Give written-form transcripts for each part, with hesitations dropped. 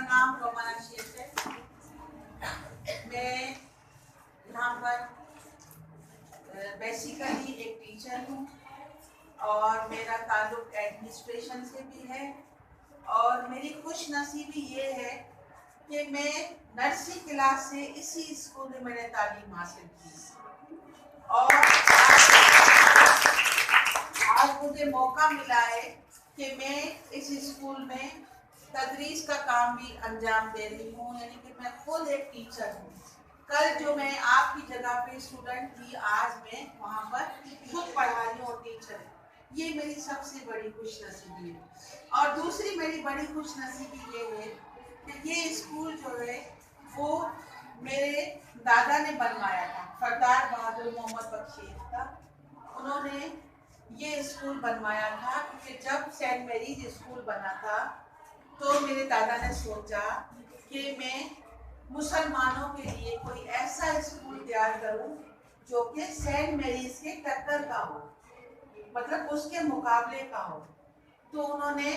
नाम रोमाना शेख है। मैं यहाँ पर बेसिकली एक टीचर हूँ और मेरा ताल्लुक एडमिनिस्ट्रेशन से भी है। और मेरी खुश नसीबी ये है कि मैं नर्सरी क्लास से इसी स्कूल में मैंने तालीम हासिल की और आज मुझे मौका मिला है कि मैं इस स्कूल में तदरीस का काम भी अंजाम दे रही हूँ, यानी कि मैं खुद एक टीचर हूँ। कल जो मैं आपकी जगह पे स्टूडेंट थी, आज मैं वहाँ पर खुद पढ़ा रही हूँ और टीचर है। ये मेरी सबसे बड़ी खुशनसीबी है। और दूसरी मेरी बड़ी खुशनसीबी ये है कि ये स्कूल जो है वो मेरे दादा ने बनवाया था, सरदार बहादुर मोहम्मद बख्शी था। उन्होंने ये स्कूल बनवाया था क्योंकि जब सेंट मैरीज स्कूल बना था तो मेरे दादा ने सोचा कि मैं मुसलमानों के लिए कोई ऐसा स्कूल तैयार करूं जो कि सेंट मैरीज के टक्कर का हो, मतलब उसके मुकाबले का हो। तो उन्होंने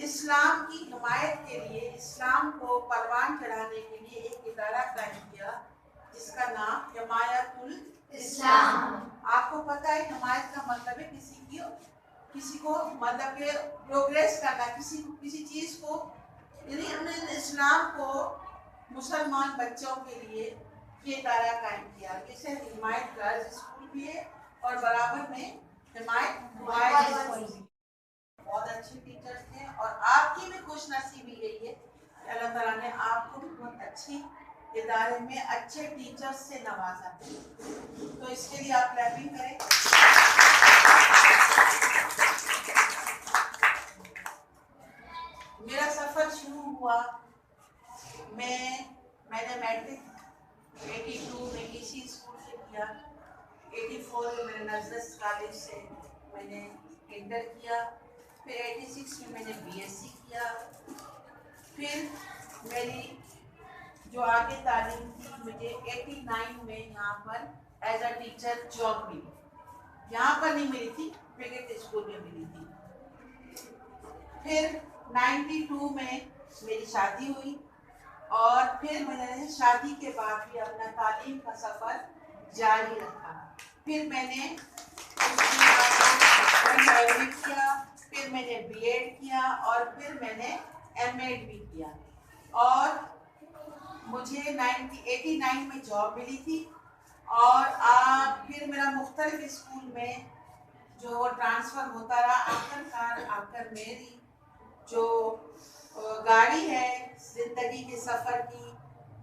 इस्लाम की हिमायत के लिए, इस्लाम को परवान चढ़ाने के लिए एक इदारा कायम किया जिसका नाम हिमायतुल इस्लाम। आपको पता है हिमायत का मतलब है किसी को मतलब के प्रोग्रेस करना, किसी चीज को, यानी उन्होंने इस्लाम को मुसलमान बच्चों के लिए ये इदारा कायम किया। इसे हिमायत गर्ल्स स्कूल भी है और बराबर में हिमायत बॉयज स्कूल भी। बहुत अच्छे टीचर्स थे और आपकी भी खुशनसीबी यही है कि अल्लाह ताला ने आपको भी बहुत अच्छी इदारे में अच्छे टीचर्स से नवाजा। तो इसके लिए आप क्लैपिंग करें। मेरा सफर शुरू हुआ, मैंने मैट्रिक 82 में इसी स्कूल से किया। 84 में मैंने नजरस कॉलेज से मैंने इंटर किया। फिर 86 में मैंने बीएससी किया। फिर मेरी जो आगे तालीम थी मुझे 89 में यहाँ पर एज अ टीचर जॉब मिली। यहाँ पर नहीं मिली थी, प्रिगेट स्कूल में मिली थी। फिर 92 में मेरी शादी हुई और फिर मैंने शादी के बाद भी अपना तालीम का सफ़र जारी रखा। फिर मैंने किया, फिर मैंने बीएड किया और फिर मैंने एमएड भी किया। और मुझे 89 में जॉब मिली थी और फिर मेरा मुख्तलिफ स्कूल में जो ट्रांसफ़र होता रहा। आखिरकार आकर मेरी जो गाड़ी है ज़िंदगी के सफ़र की,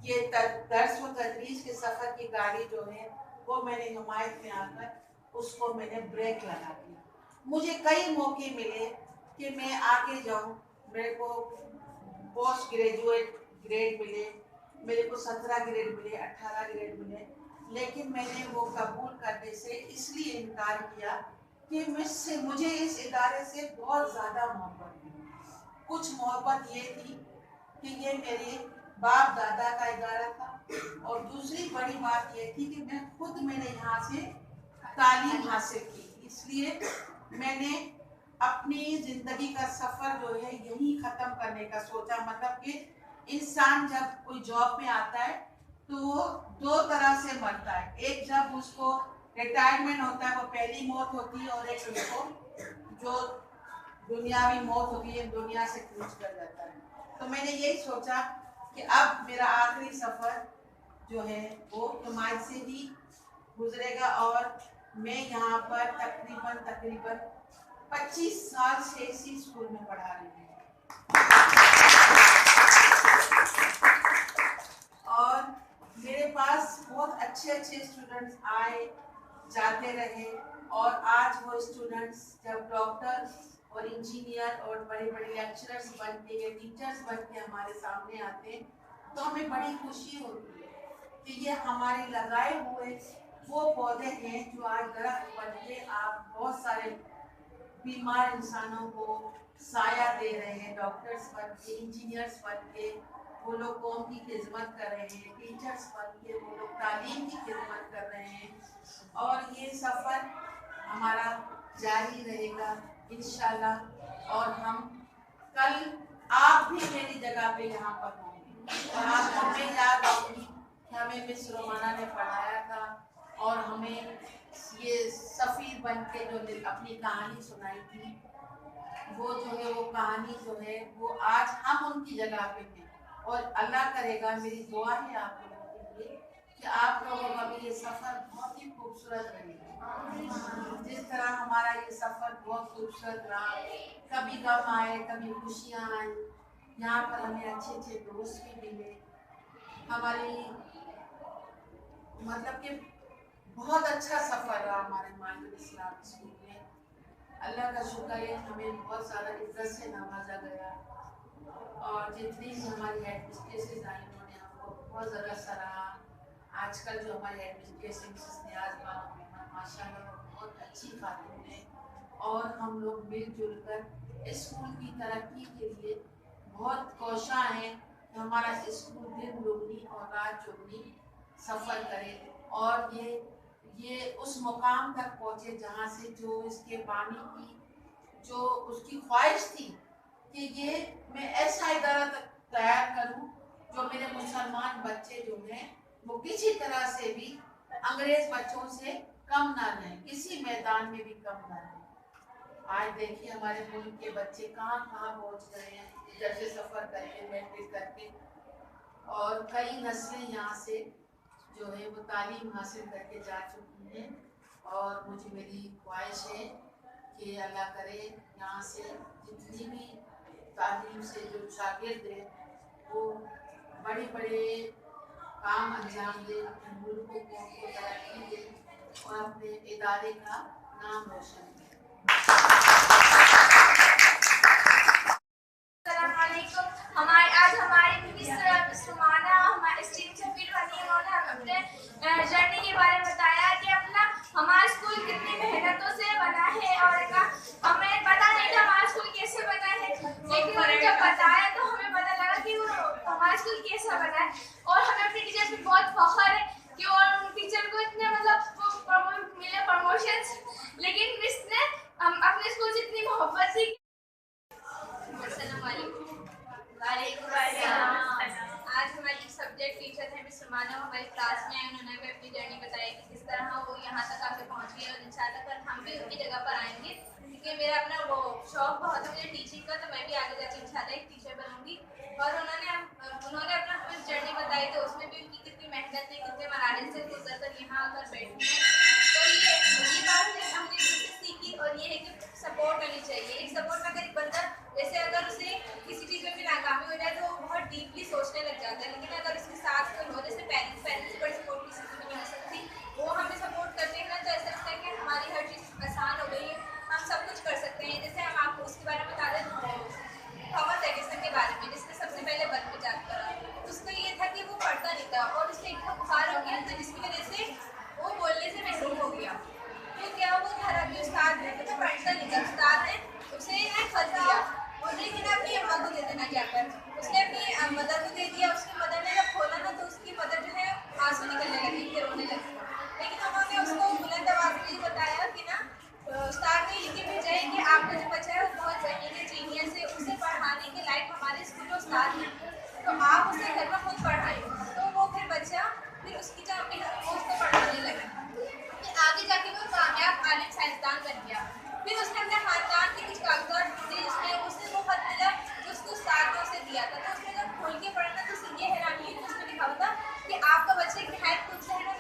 ये दर्स व तदरीस के सफ़र की गाड़ी जो है वो मैंने हिमायत में आकर उसको मैंने ब्रेक लगा दिया। मुझे कई मौके मिले कि मैं आगे जाऊं, मेरे को पोस्ट ग्रेजुएट ग्रेड मिले, मेरे को 17 ग्रेड मिले, 18 ग्रेड मिले, लेकिन मैंने वो कबूल करने से इसलिए इनकार किया कि मुझे इस इदारे से बहुत ज़्यादा मोहब्बत थी। कुछ मोहब्बत ये थी कि ये मेरे बाप दादा का इदारा था और दूसरी बड़ी बात ये थी कि मैंने यहाँ से तालीम हासिल की। इसलिए मैंने अपनी ज़िंदगी का सफ़र जो है यहीं ख़त्म करने का सोचा। मतलब कि इंसान जब कोई जॉब में आता है तो वो दो तरह से मरता है। एक जब उसको रिटायरमेंट होता है, वो पहली मौत होती है, और एक उसको जो दुनियावी मौत होती है, दुनिया से कूच कर जाता है। तो मैंने यही सोचा कि अब मेरा आखिरी सफ़र जो है वो हिमायत से ही गुजरेगा और मैं यहाँ पर तकरीबन 25 साल से इसी स्कूल में पढ़ा रही हूँ। और मेरे पास बहुत अच्छे स्टूडेंट्स आए जाते रहे और आज वो स्टूडेंट्स जब डॉक्टर और इंजीनियर और बड़े बड़े लेक्चरर्स बन के या टीचर्स बन के हमारे सामने आते हैं तो हमें बड़ी खुशी होती है कि ये हमारे लगाए हुए वो पौधे हैं जो आज दरख्त बन के आप बहुत सारे बीमार इंसानों को साया दे रहे हैं। डॉक्टर्स बन के, इंजीनियर्स बन के वो लोग कौम की खिदमत कर रहे हैं, टीचर्स बन के वो लोग तालीम की खिदमत कर रहे हैं। और ये सफ़र हमारा जारी रहेगा इंशाल्लाह। और हम कल आप भी भी मेरी जगह पे यहाँ पर होंगे। और आपको मैं याद आऊँगी कि हमें मिस रोमाना ने पढ़ाया था और हमें ये सफ़ीर बन के जो अपनी कहानी सुनाई थी, वो जो है वो कहानी जो है वो आज हम उनकी जगह पे हैं। और अल्लाह करेगा, मेरी दुआ है आप लोगों के लिए कि आप लोगों का भी ये सफ़र बहुत ही खूबसूरत रहेगा। जिस तरह हमारा ये सफ़र बहुत खूबसूरत रहा, कभी गम आए कभी खुशियाँ आए, यहाँ पर हमें अच्छे अच्छे दोस्त भी मिले, हमारी मतलब कि बहुत अच्छा सफ़र रहा हमारे माहिर इस्लाम स्कूल में। अल्लाह का शुक्र है, हमें बहुत ज़्यादा इज्जत से नवाजा गया और जितनी भी हमारी एडमिनिस्ट्रेशन आई उन्होंने हमको बहुत ज़्यादा सराहा। आजकल जो हमारी एडमिनिस्ट्रेशन मिसेस नियाज़ बानो माशाल्लाह बहुत अच्छी खातून है और हम लोग मिलजुल कर स्कूल की तरक्की के लिए बहुत कोशा हैं कि हमारा स्कूल दिन दुगनी और रात चौगनी सफ़र करे और ये उस मुकाम तक पहुँचे जहाँ से जो इसके बानी की जो उसकी ख्वाहिश थी कि ये मैं ऐसा इदारा तैयार करूँ जो मेरे मुसलमान बच्चे जो हैं वो किसी तरह से भी अंग्रेज बच्चों से कम ना रहें, किसी मैदान में भी कम ना रहें। आज देखिए हमारे मुल्क के बच्चे कहाँ कहाँ पहुँच गए हैं जब से सफ़र करके मैट्रिक करके, और कई नस्लें यहाँ से जो है वो तालीम हासिल करके जा चुकी हैं। और मुझे मेरी ख्वाहिश है कि अल्लाह करे यहाँ से जितनी भी तालीम से जो शागिर्द हैं वो बड़े बड़े काम अंजाम दें, अपने मुल्कों को तरक्की दें और अपने इदारे का नाम रोशन करें। जर्नी के बारे में बताया कि अपना हमारा स्कूल कितनी मेहनतों से बना है और हमें पता नहीं था हमारा स्कूल कैसे बना है, लेकिन उन्होंने जब बताया तो हमें पता लगा कि हमारा स्कूल कैसा बना है। और हमें अपने टीचर पे बहुत फख्र है कि और उन टीचर को इतने मतलब मिले प्रमोशंस, लेकिन मिस ने अपने स्कूल से इतनी मोहब्बत थी। आज हमारी सब्जेक्ट टीचर है मिस रुमाना, हमारी क्लास में आए, उन्होंने भी अपनी जर्नी बताई कि किस तरह वो यहाँ तक आके पहुँच गए और इंशाल्लाह कल हम भी उनकी जगह पर आएंगे, क्योंकि मेरा अपना वो शौक बहुत है मुझे टीचिंग का, तो मैं भी आगे जाके इंशाल्लाह एक टीचर बनूंगी। और उन्होंने अपना हमें जर्नी बताई तो उसमें भी उनकी कितनी मेहनत है, कितने मराहल से गुजर कर यहाँ आकर बैठी है। तो ये बात है हमने उनसे सीखी और ये है कि सपोर्ट करनी चाहिए। एक सपोर्ट में अगर एक बंदा जैसे अगर उसे किसी चीज़ में भी नाकामी हो जाए तो वो बहुत डीपली सोचने लग जाता है, लेकिन अगर उसके साथ कोई हो, जैसे पेरेंट्स से बड़ी सपोर्ट किसी को नहीं हो सकती, वो हमें सपोर्ट करते हैं ना, तो ऐसा लगता है कि हमारी हर चीज़ आसान हो गई है, हम सब कुछ कर सकते हैं। जैसे हम आपको उसके बारे में बता दें थॉमस एडिसन के बारे में, जिसने सबसे पहले बल्ब इजाद करा। उसका ये था कि वो पढ़ता नहीं था और उसे एक बुखार हो गया, तो जिसकी वजह से वो बोलने से महरूम हो गया। तो क्या वो घर आके उस्ताद ने तो पढ़ता नहीं था, उस्ताद ने उसे खत दिया और लेकिन अपनी अम्मा को दे देना जाकर, उसने अपनी मदर को दे दिया। उसकी मदर ने जब खोला ना तो उसकी मदर जो है आंसू निकलने लगी, फिर रोने लगी। लेकिन उन्होंने उसको बुलंद आवाज़ में ये बताया कि ना उस्ताद ने लिख के भेजा है कि आपका जो बच्चा है वो बहुत ज़हीन है, जीनियस है, उसे पढ़ाने के लायक हमारे स्कूल में उस्ताद हैं, तो आप उसे घर में खुद पढ़ाएं। तो वो फिर बच्चा फिर उसकी जो अपनी वो उसको पढ़ाने लगा, फिर आगे जाके वो कामयाब आलिम साइंसदान बन गया। फिर उसने अपने खानदान के कुछ कागजात ढूंढे जिसमें उसने वो खत मिला जो उसको उस्ताद ने उसे दिया था। तो उसने जब खोल के पढ़ा तो उसे ये हैरानी हुई कि उसमें लिखा हुआ था कि आपका बच्चा एक नहायत खुद से है ना